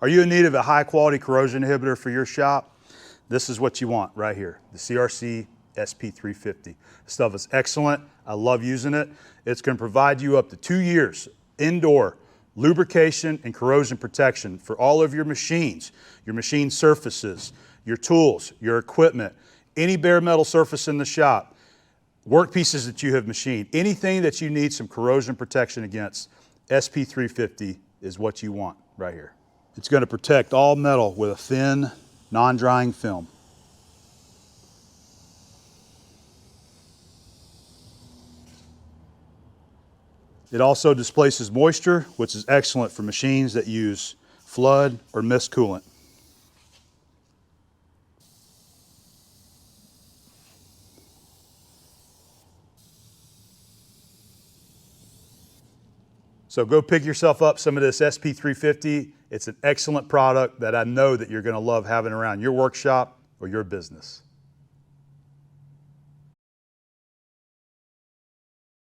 Are you in need of a high quality corrosion inhibitor for your shop? This is what you want right here, the CRC SP-350. This stuff is excellent. I love using it. It's going to provide you up to 2 years indoor lubrication and corrosion protection for all of your machines, your machine surfaces, your tools, your equipment, any bare metal surface in the shop, work pieces that you have machined, anything that you need some corrosion protection against, SP-350 is what you want right here. It's going to protect all metal with a thin, non-drying film. It also displaces moisture, which is excellent for machines that use flood or mist coolant. So go pick yourself up some of this SP-350. It's an excellent product that I know that you're going to love having around your workshop or your business.